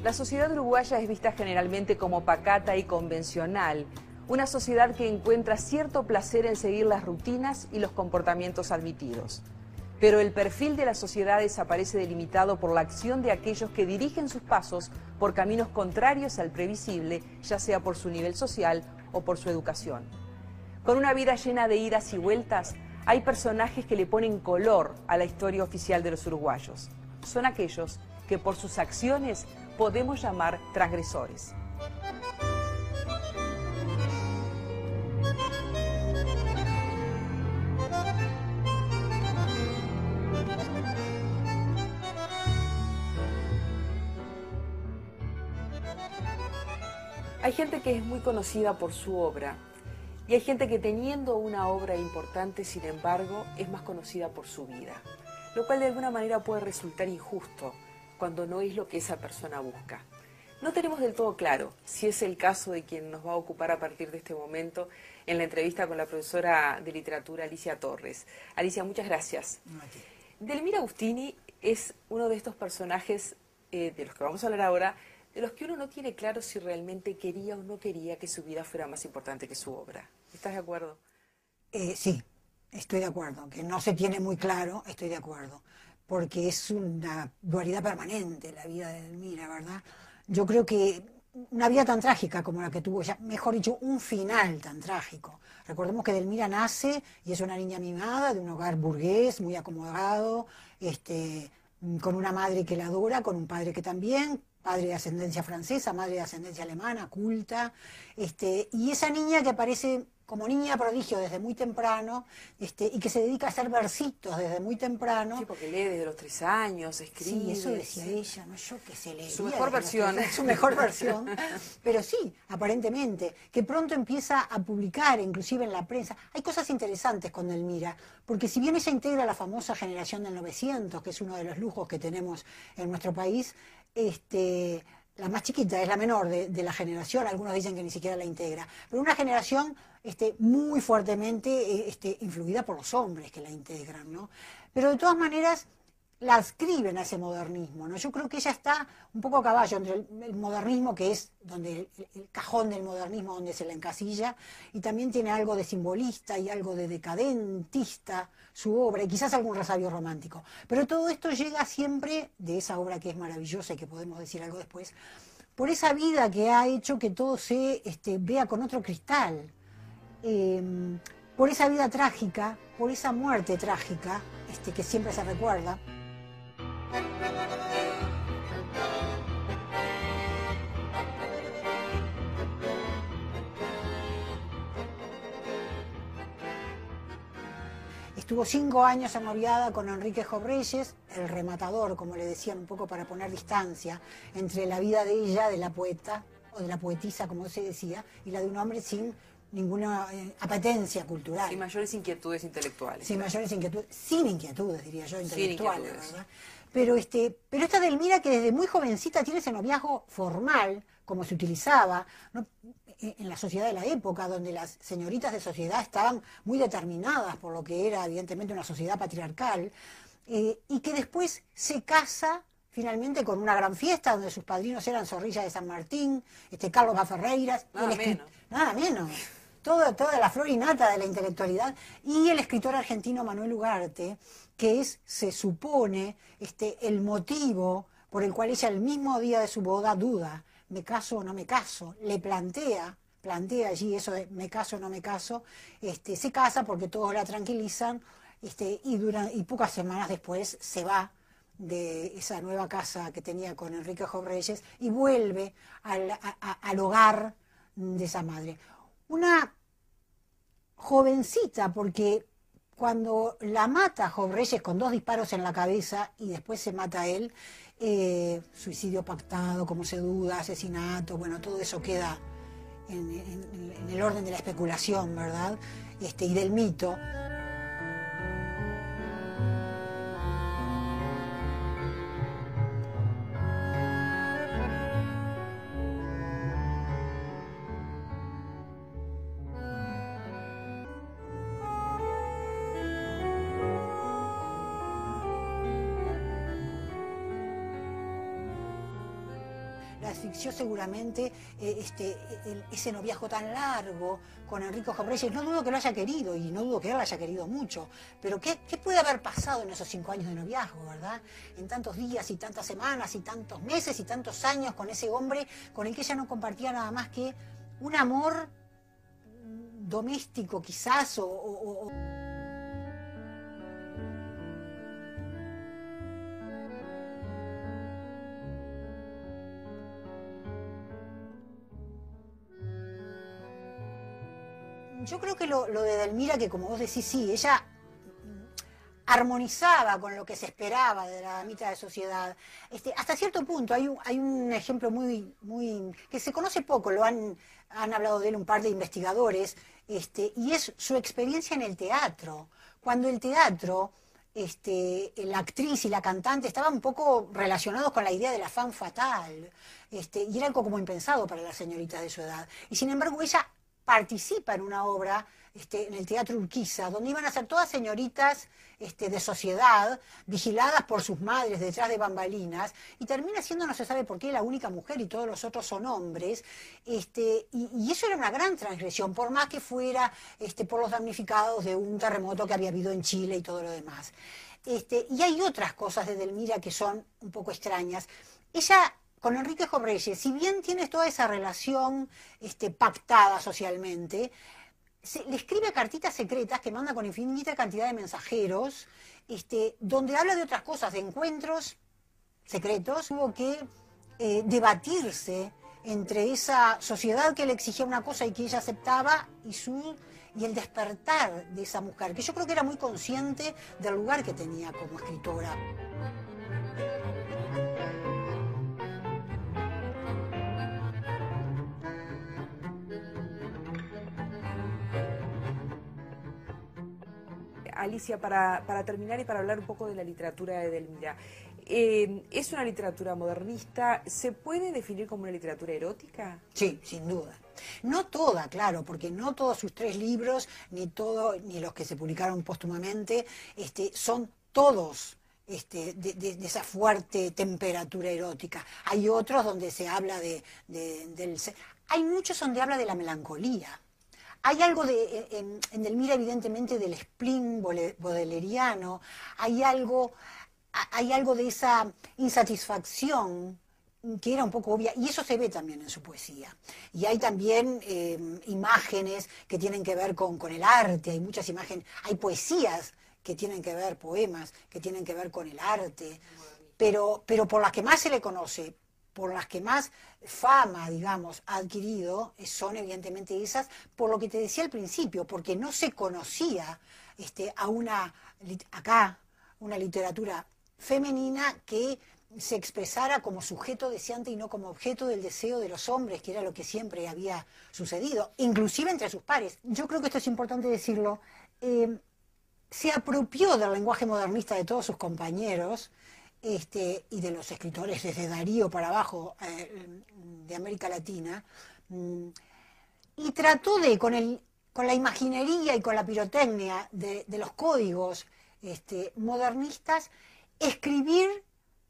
La sociedad uruguaya es vista generalmente como pacata y convencional, una sociedad que encuentra cierto placer en seguir las rutinas y los comportamientos admitidos. Pero el perfil de las sociedades aparece delimitado por la acción de aquellos que dirigen sus pasos por caminos contrarios al previsible, ya sea por su nivel social o por su educación. Con una vida llena de idas y vueltas, hay personajes que le ponen color a la historia oficial de los uruguayos. Son aquellos que por sus acciones podemos llamar transgresores. Hay gente que es muy conocida por su obra y hay gente que teniendo una obra importante, sin embargo, es más conocida por su vida, lo cual de alguna manera puede resultar injusto cuando no es lo que esa persona busca. No tenemos del todo claro si es el caso de quien nos va a ocupar a partir de este momento en la entrevista con la profesora de literatura Alicia Torres. Alicia, muchas gracias. Delmira Agustini es uno de estos personajes de los que vamos a hablar ahora, de los que uno no tiene claro si realmente quería o no quería que su vida fuera más importante que su obra. ¿Estás de acuerdo? Sí, estoy de acuerdo. Que no se tiene muy claro, estoy de acuerdo. Porque es una dualidad permanente la vida de Delmira, ¿verdad? Yo creo que una vida tan trágica como la que tuvo ella, mejor dicho, un final tan trágico. Recordemos que Delmira nace y es una niña mimada de un hogar burgués, muy acomodado, con una madre que la adora, con un padre que también, padre de ascendencia francesa, madre de ascendencia alemana, culta, y esa niña que aparece como niña prodigio desde muy temprano, y que se dedica a hacer versitos desde muy temprano. Sí, porque lee desde los 3 años, escribe. Sí, eso decía ella, no yo que se leía. Su mejor versión. Su mejor versión, pero sí, aparentemente, que pronto empieza a publicar, inclusive en la prensa. Hay cosas interesantes con Delmira, porque si bien ella integra la famosa generación del 900, que es uno de los lujos que tenemos en nuestro país, la más chiquita, es la menor de la generación, algunos dicen que ni siquiera la integra, pero una generación muy fuertemente influida por los hombres que la integran, ¿no? Pero de todas maneras la adscriben a ese modernismo, ¿no? Yo creo que ella está un poco a caballo entre el modernismo, que es donde el cajón del modernismo donde se la encasilla, y también tiene algo de simbolista y algo de decadentista su obra, y quizás algún resabio romántico. Pero todo esto llega siempre de esa obra que es maravillosa y que podemos decir algo después, por esa vida que ha hecho que todo se vea con otro cristal, por esa vida trágica, por esa muerte trágica que siempre se recuerda. Estuvo 5 años ennoviada con Enrique Jobreyes, el rematador, como le decían, un poco para poner distancia entre la vida de ella, de la poeta, o de la poetisa, como se decía, y la de un hombre sin ninguna apetencia cultural. Sin mayores inquietudes intelectuales. Sin mayores inquietudes, sin inquietudes, diría yo, intelectuales, sin inquietudes. ¿verdad? Pero esta Delmira, que desde muy jovencita tiene ese noviazgo formal, como se utilizaba, ¿no?, en la sociedad de la época, donde las señoritas de sociedad estaban muy determinadas por lo que era evidentemente una sociedad patriarcal, y que después se casa finalmente con una gran fiesta donde sus padrinos eran Zorrilla de San Martín, Carlos Baferreiras, nada menos, toda la flor y nata de la intelectualidad, y el escritor argentino Manuel Ugarte, que es, se supone, el motivo por el cual ella el mismo día de su boda duda, ¿me caso o no me caso? Le plantea allí eso de me caso o no me caso, se casa porque todos la tranquilizan, y pocas semanas después se va de esa nueva casa que tenía con Enrique Jobreyes y vuelve al hogar de esa madre. Una jovencita, porque cuando la mata Jobreyes con 2 disparos en la cabeza y después se mata a él, suicidio pactado, como se duda, asesinato, bueno, todo eso queda en el orden de la especulación, ¿verdad? Y del mito. asfixió seguramente ese noviazgo tan largo con Enrique Reyes. No dudo que lo haya querido y no dudo que él lo haya querido mucho, pero ¿qué puede haber pasado en esos 5 años de noviazgo, verdad? En tantos días y tantas semanas y tantos meses y tantos años con ese hombre con el que ella no compartía nada más que un amor doméstico quizás o yo creo que lo de Edelmira, que como vos decís, sí, ella armonizaba con lo que se esperaba de la mitad de sociedad. Hasta cierto punto hay un ejemplo muy que se conoce poco, han hablado de él un par de investigadores, y es su experiencia en el teatro. Cuando el teatro, la actriz y la cantante estaban un poco relacionados con la idea de la femme fatale, y era algo como impensado para las señoritas de su edad. Y sin embargo ella participa en una obra en el Teatro Urquiza, donde iban a ser todas señoritas de sociedad, vigiladas por sus madres detrás de bambalinas, y termina siendo, no se sabe por qué, la única mujer y todos los otros son hombres, y eso era una gran transgresión, por más que fuera por los damnificados de un terremoto que había habido en Chile y todo lo demás. Y hay otras cosas de Edelmira que son un poco extrañas. Ella, con Enrique Reyes, si bien tiene toda esa relación pactada socialmente, le escribe cartitas secretas que manda con infinita cantidad de mensajeros, donde habla de otras cosas, de encuentros secretos. Hubo que debatirse entre esa sociedad que le exigía una cosa y que ella aceptaba y el despertar de esa mujer, que yo creo que era muy consciente del lugar que tenía como escritora. Alicia, para terminar y para hablar un poco de la literatura de Edelmira, ¿es una literatura modernista? ¿Se puede definir como una literatura erótica? Sí, sin duda. No toda, claro, porque no todos sus 3 libros, ni los que se publicaron póstumamente, son todos de esa fuerte temperatura erótica. Hay otros donde se habla hay muchos donde habla de la melancolía. Hay algo en Edelmira, evidentemente, del spleen bodeleriano, hay algo de esa insatisfacción que era un poco obvia, y eso se ve también en su poesía. Y hay también imágenes que tienen que ver con el arte, hay muchas imágenes, hay poesías que tienen que ver, poemas que tienen que ver con el arte, pero por las que más se le conoce, por las que más fama, digamos, ha adquirido, son evidentemente esas, por lo que te decía al principio, porque no se conocía una literatura femenina que se expresara como sujeto deseante y no como objeto del deseo de los hombres, que era lo que siempre había sucedido, inclusive entre sus pares. Yo creo que esto es importante decirlo. Se apropió del lenguaje modernista de todos sus compañeros, y de los escritores desde Darío para abajo de América Latina, y trató con la imaginería y con la pirotecnia de los códigos modernistas, escribir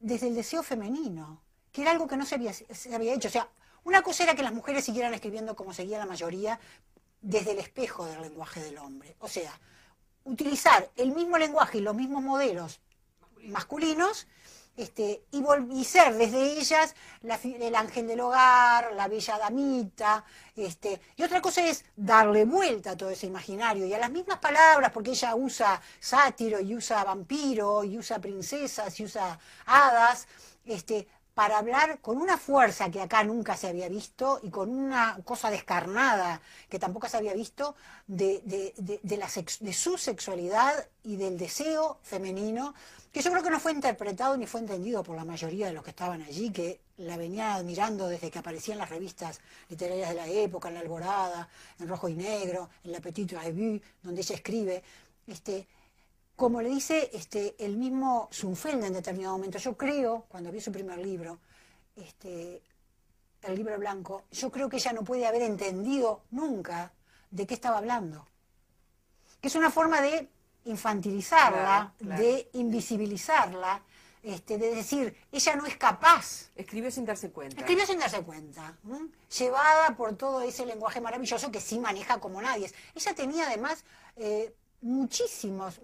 desde el deseo femenino, que era algo que no se había hecho. O sea, una cosa era que las mujeres siguieran escribiendo como seguía la mayoría, desde el espejo del lenguaje del hombre. O sea, utilizar el mismo lenguaje y los mismos modelos masculinos, y ser desde ellas el ángel del hogar, la bella damita, y otra cosa es darle vuelta a todo ese imaginario y a las mismas palabras, porque ella usa sátiro y usa vampiro y usa princesas y usa hadas, para hablar con una fuerza que acá nunca se había visto y con una cosa descarnada que tampoco se había visto de su sexualidad y del deseo femenino, que yo creo que no fue interpretado ni fue entendido por la mayoría de los que estaban allí, que la venían admirando desde que aparecía en las revistas literarias de la época, en La Alborada, en Rojo y Negro, en La Petite Revue, donde ella escribe. Como le dice el mismo Zunfeld en determinado momento, yo creo, cuando vi su primer libro, el libro blanco, yo creo que ella no puede haber entendido nunca de qué estaba hablando. Que es una forma de infantilizarla, claro. De invisibilizarla, de decir, ella no es capaz. Escribió sin darse cuenta. Escribió sin darse cuenta, llevada por todo ese lenguaje maravilloso que sí maneja como nadie. Ella tenía además muchísimos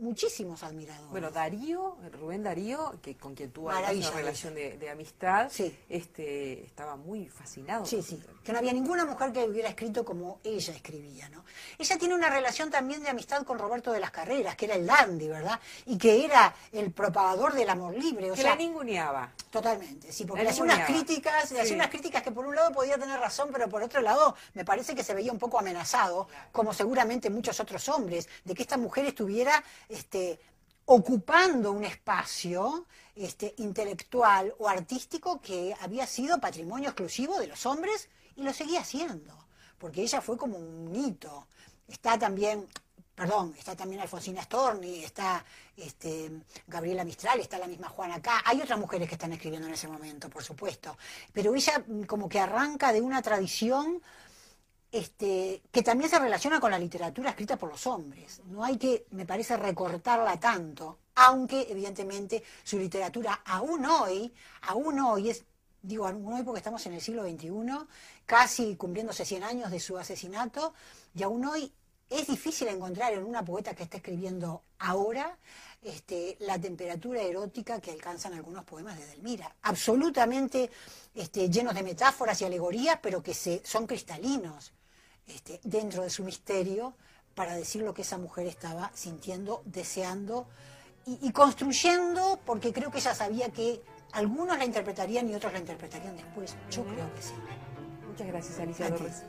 admiradores. Bueno, Darío, Rubén Darío, con quien tuvo una relación de amistad, sí. Estaba muy fascinado. Sí, sí, que no había ninguna mujer que hubiera escrito como ella escribía, ¿no? Ella tiene una relación también de amistad con Roberto de las Carreras, que era el dandy, ¿verdad? Y que era el propagador del amor libre. Que la ninguneaba. Totalmente, sí, porque le hacía unas críticas, que por un lado podía tener razón, pero por otro lado me parece que se veía un poco amenazado, como seguramente muchos otros hombres, de que esta mujer estuviera ocupando un espacio intelectual o artístico que había sido patrimonio exclusivo de los hombres y lo seguía siendo, porque ella fue como un hito. Está también Alfonsina Storni, está Gabriela Mistral, está la misma Juana K. Hay otras mujeres que están escribiendo en ese momento, por supuesto, pero ella como que arranca de una tradición que también se relaciona con la literatura escrita por los hombres. No hay que, me parece, recortarla tanto, aunque evidentemente su literatura aún hoy es, digo aún hoy porque estamos en el siglo XXI, casi cumpliéndose 100 años de su asesinato, y aún hoy es difícil encontrar en una poeta que está escribiendo ahora la temperatura erótica que alcanzan algunos poemas de Edelmira. Absolutamente llenos de metáforas y alegorías, pero que son cristalinos dentro de su misterio para decir lo que esa mujer estaba sintiendo, deseando y construyendo, porque creo que ella sabía que algunos la interpretarían y otros la interpretarían después. Yo creo que sí. Muchas gracias, Alicia Torres.